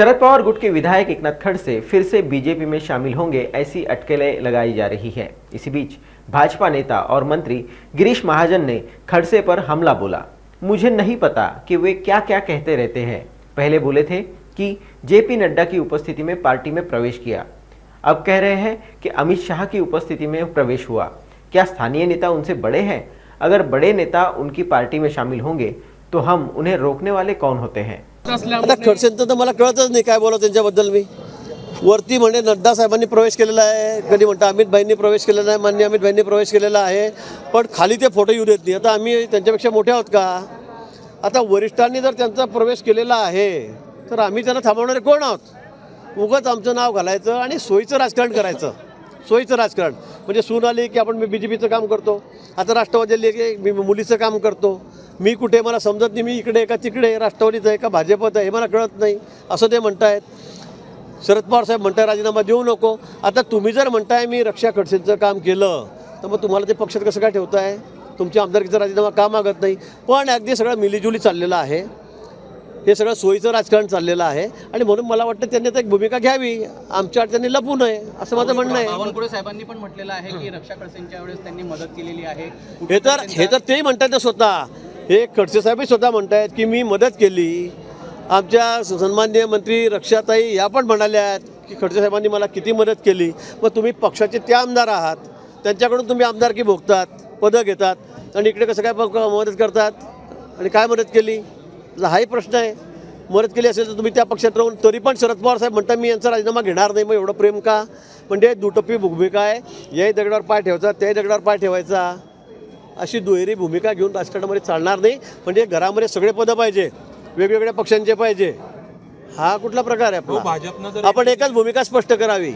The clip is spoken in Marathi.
शरद पवार गुट के विधायक एकनाथ खड़से फिर से बीजेपी में शामिल होंगे, ऐसी अटकलें लगाई जा रही है। इसी बीच भाजपा नेता और मंत्री गिरीश महाजन ने खड़से पर हमला बोला। मुझे नहीं पता कि वे क्या क्या कहते रहते हैं। पहले बोले थे कि जेपी नड्डा की उपस्थिति में पार्टी में प्रवेश किया, अब कह रहे हैं कि अमित शाह की उपस्थिति में प्रवेश हुआ। क्या स्थानीय नेता उनसे बड़े हैं? अगर बड़े नेता उनकी पार्टी में शामिल होंगे तो हम उन्हें रोकने वाले कौन होते हैं? आता खडसेंचं तर मला कळतच नाही काय बोला त्यांच्याबद्दल। मी वरती म्हणे नड्डा साहेबांनी प्रवेश केलेला आहे, कधी म्हणता अमित भाईंनी प्रवेश केलेला आहे, माननीय अमित भाईंनी प्रवेश केलेला आहे, पण खाली ते फोटो येऊ देत नाही। आता आम्ही त्यांच्यापेक्षा मोठे आहोत का? आता वरिष्ठांनी जर त्यांचा प्रवेश केलेला आहे तर आम्ही त्यांना थांबवणारे कोण आहोत? उगाच आमचं नाव घालायचं आणि सोयीचं राजकारण करायचं। सोयीचं राजकारण म्हणजे सून आली की आपण मी बीजेपीचं काम करतो, आता राष्ट्रवादीला की मी मुलीचं काम करतो, मी कुठे मला समजत नाही, मी इकडे का तिकडे, राष्ट्रवादीचं आहे का भाजपत आहे हे मला कळत नाही असं ते म्हणतायत। शरद पवार साहेब म्हणताय राजीनामा देऊ नको। आता तुम्ही जर म्हणताय मी रक्षा खडसेंचं काम केलं तर मग तुम्हाला ते पक्षात कसं काय ठेवताय? तुमच्या आमदारकीचा राजीनामा का मागत नाही? पण अगदी सगळं मिलीजुली चाललेलं आहे, हे सगळं सोयीचं राजकारण चाललेलं आहे आणि म्हणून मला वाटतं त्यांनी आता एक भूमिका घ्यावी, आमच्या त्यांनी लपू नये असं माझं म्हणणं आहे। बावनकुळे साहेबांनी पण म्हटलेलं आहे की रक्षा खडसेंच्या वेळेस त्यांनी मदत केलेली आहे। हे तर तेही म्हणतात ना स्वतः, हे खडसे साहेबही स्वतः म्हणतायत की मी मदत केली। आमच्या सन्माननीय मंत्री रक्षाताई या पण म्हणाल्यात की खडसे साहेबांनी मला किती मदत केली। मग तुम्ही पक्षाचे त्या आमदार आहात, त्यांच्याकडून तुम्ही आमदारकी भोगतात, पदं घेतात आणि इकडे कसं काय मदत करतात आणि काय मदत केली? हाही प्रश्न आहे। मदत केली असेल तर तुम्ही त्या पक्षात राहून तरी पण शरद पवार साहेब म्हणतात मी यांचा राजीनामा घेणार नाही, मग एवढं प्रेम का? म्हणजे दुटप्पी भूमिका आहे, याही दगडावर पाय ठेवायचा त्याही दगडावर पाय ठेवायचा, अशी दुहेरी भूमिका घेऊन राजकारणामध्ये चालणार नाही। म्हणजे घरामध्ये सगळे पदं पाहिजे, वेगवेगळ्या पक्षांचे पाहिजे, हा कुठला प्रकार आहे आपला? आपण एकच भूमिका स्पष्ट करावी।